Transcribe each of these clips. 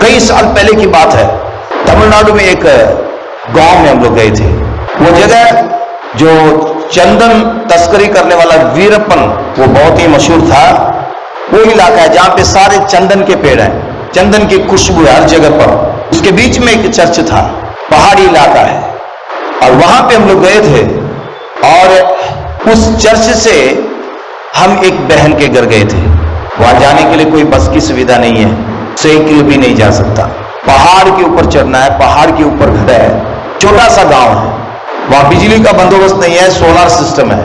कई साल पहले की बात है। तमिलनाडु में एक गांव में हम लोग गए थे। वो जगह जो चंदन तस्करी करने वाला वीरप्पन, वो बहुत ही मशहूर था। वो इलाका है जहां पे सारे चंदन के पेड़ हैं, चंदन की खुशबू है हर जगह पर। उसके बीच में एक चर्च था, पहाड़ी इलाका है, और वहां पे हम लोग गए थे। और उस चर्च से हम एक बहन के घर गए थे। वहां जाने के लिए कोई बस की सुविधा नहीं है, साइकिल भी नहीं जा सकता, पहाड़ के ऊपर चढ़ना है, पहाड़ के ऊपर घर है, छोटा सा गांव है, वहां बिजली का बंदोबस्त नहीं है, सोलर सिस्टम है,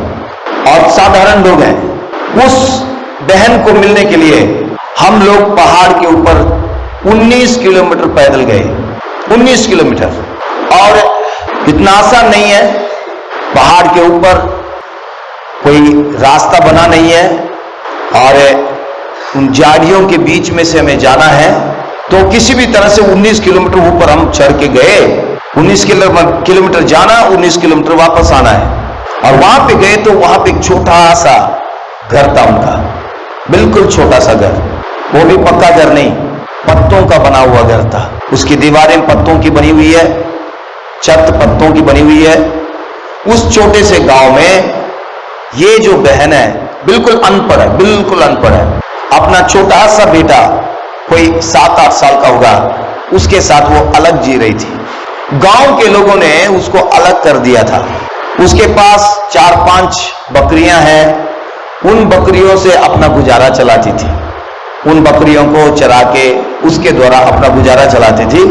और साधारण लोग हैं। उस बहन को मिलने के लिए हम लोग पहाड़ के ऊपर 19 किलोमीटर पैदल गए, 19 किलोमीटर। और इतना आसान नहीं है, पहाड़ के ऊपर कोई रास्ता बना नहीं है, और उन झाड़ियों के बीच में से हमें जाना है। तो किसी भी तरह से 19 किलोमीटर ऊपर हम चढ़ के गए। 19 किलोमीटर जाना, 19 किलोमीटर वापस आना है। और वहां पे गए तो वहां पे एक छोटा सा घर था उनका, बिल्कुल छोटा सा घर, वो भी पक्का घर नहीं, पत्तों का बना हुआ घर था। उसकी दीवारें पत्तों की बनी हुई है, छत पत्तों की बनी हुई है। उस छोटे से गांव में ये जो बहन है बिल्कुल अनपढ़ है, बिल्कुल अनपढ़ है। अपना छोटा सा बेटा कोई 7-8 साल का होगा, उसके साथ वो अलग जी रही थी। गांव के लोगों ने उसको अलग कर दिया था। उसके पास 4-5 बकरियां हैं, उन बकरियों से अपना गुजारा चलाती थी। उन बकरियों को चरा के उसके द्वारा अपना गुजारा चलाती थी।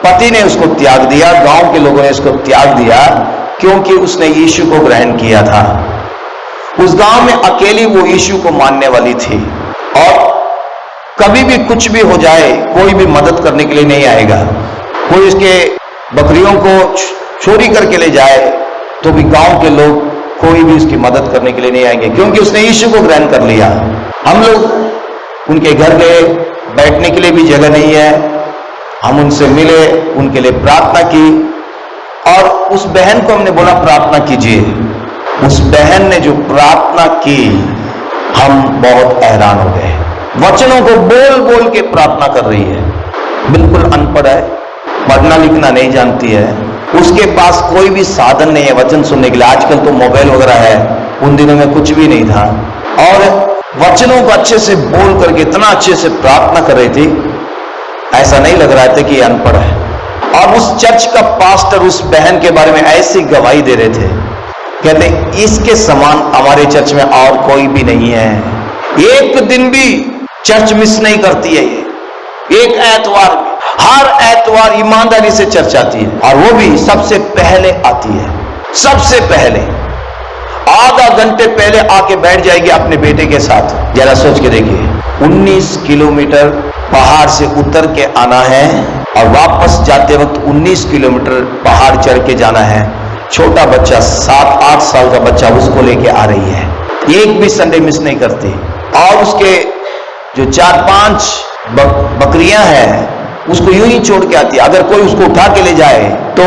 पति ने उसको त्याग दिया, गांव के लोगों ने उसको त्याग दिया, क्योंकि उसने यीशु को ग्रहण किया था। उस गांव में अकेली वो यीशु को मानने वाली थी, और कभी भी कुछ भी हो जाए कोई भी मदद करने के लिए नहीं आएगा। कोई उसके बकरियों को चोरी करके ले जाए तो भी गांव के लोग कोई भी उसकी मदद करने के लिए नहीं आएंगे, क्योंकि उसने यीशु को ग्रहण कर लिया। हम लोग उनके घर गए, बैठने के लिए भी जगह नहीं है। हम उनसे मिले, उनके लिए प्रार्थना की, और उस बहन को हमने बोला प्रार्थना कीजिए। उस बहन ने जो प्रार्थना की, हम बहुत हैरान हो गए। वचनों को बोल बोल के प्रार्थना कर रही है, बिल्कुल अनपढ़ है, पढ़ना लिखना नहीं जानती है, उसके पास कोई भी साधन नहीं है वचन सुनने के लिए। आजकल तो मोबाइल वगैरह है, उन दिनों में कुछ भी नहीं था। और वचनों को अच्छे से बोल करके इतना अच्छे से प्रार्थना कर रही थी, ऐसा नहीं लग रहा था कि अनपढ़ है। और उस चर्च का पास्टर उस बहन के बारे में ऐसी गवाही दे रहे थे, कहते इसके समान हमारे चर्च में और कोई भी नहीं है। एक दिन भी चर्च मिस नहीं करती है ये। एक एतवार में, हर एतवार ईमानदारी से चर्च आती है, और वो भी सबसे पहले आती है, सबसे पहले। आधा घंटे पहले आके बैठ जाएगी अपने बेटे के साथ। जरा सोच के देखिए, 19 किलोमीटर पहाड़ से उतर के आना है, और वापस जाते वक्त 19 किलोमीटर पहाड़ चढ़ के जाना है। छोटा बच्चा 7-8 साल का बच्चा उसको लेके आ रही है, एक भी संडे मिस नहीं करती। और उसके जो 4-5 बकरियां हैं उसको यूं ही छोड़ के आती है। अगर कोई उसको उठा के ले जाए तो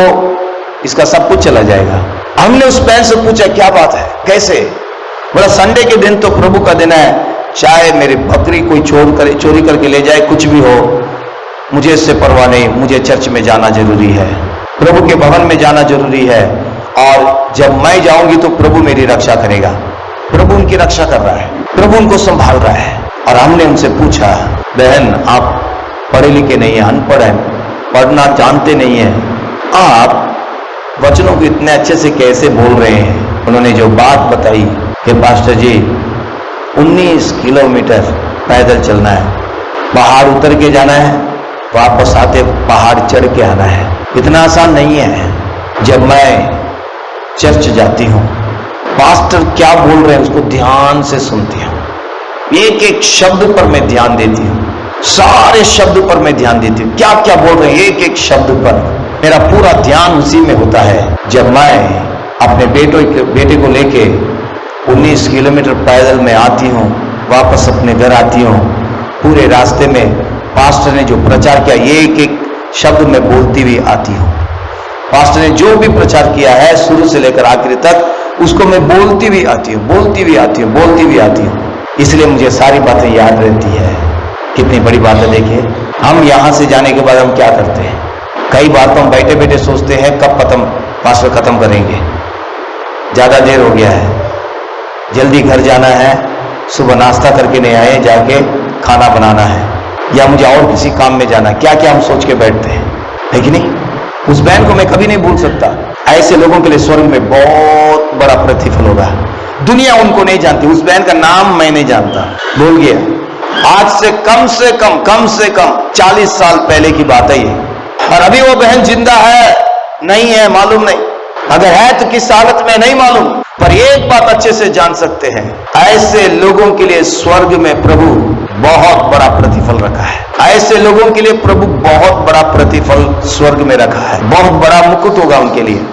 इसका सब कुछ चला जाएगा। हमने उस बहन से पूछा क्या बात है, कैसे? बोला संडे के दिन तो प्रभु का दिन है, चाहे मेरी बकरी कोई चोरी करके ले जाए, कुछ भी हो, मुझे इससे परवाह नहीं, मुझे चर्च में जाना जरूरी है, प्रभु के भवन में जाना जरूरी है, और जब मैं जाऊंगी तो प्रभु मेरी रक्षा करेगा। प्रभु उनकी रक्षा कर रहा है, प्रभु उनको संभाल रहा है। और हमने उनसे पूछा, बहन आप पढ़े लिखे नहीं है, अनपढ़ है, पढ़ना जानते नहीं है, आप वचनों को इतने अच्छे से कैसे बोल रहे हैं? उन्होंने जो बात बताई कि पास्टर जी 19 किलोमीटर पैदल चलना है, पहाड़ उतर के जाना है, वापस आते पहाड़ चढ़ के आना है, इतना आसान नहीं है। जब मैं चर्च जाती हूँ, पास्टर क्या बोल रहे हैं उसको ध्यान से सुनती हूँ, एक एक शब्द पर मैं ध्यान देती हूँ, सारे शब्द पर मैं ध्यान देती हूँ, क्या क्या बोल रहे हैं एक एक शब्द पर मेरा पूरा ध्यान उसी में होता है। जब मैं अपने बेटे को लेके 19 किलोमीटर पैदल में आती हूँ, वापस अपने घर आती हूँ, पूरे रास्ते में पास्टर ने जो प्रचार किया एक एक शब्द में बोलती हुई आती हूँ। पास्टर ने जो भी प्रचार किया है शुरू से लेकर आखिर तक, उसको मैं बोलती हुई आती हूँ, बोलती हुई आती हूँ, बोलती हुई आती हूँ। इसलिए मुझे सारी बातें याद रहती है। कितनी बड़ी बात है देखिए। हम यहां से जाने के बाद हम क्या करते हैं? कई बार तो हम बैठे बैठे सोचते हैं कब पास्टर खत्म करेंगे, ज्यादा देर हो गया है, जल्दी घर जाना है, सुबह नाश्ता करके नहीं आए, जाके खाना बनाना है, या मुझे और किसी काम में जाना, क्या क्या हम सोच के बैठते हैं, है कि नहीं? उस बहन को मैं कभी नहीं भूल सकता। ऐसे लोगों के लिए स्वर्ग में बहुत बड़ा प्रतिफल होगा। दुनिया उनको नहीं जानती, उस बहन का नाम मैं नहीं जानता, भूल गया। आज से कम से कम 40 साल पहले की बात है ये, और अभी वो बहन जिंदा है नहीं है मालूम नहीं, अगर है तो किस हालत में नहीं मालूम, पर एक बात अच्छे से जान सकते हैं, ऐसे लोगों के लिए स्वर्ग में प्रभु बहुत बड़ा प्रतिफल रखा है। ऐसे लोगों के लिए प्रभु बहुत बड़ा प्रतिफल स्वर्ग में रखा है, बहुत बड़ा मुकुट होगा उनके लिए।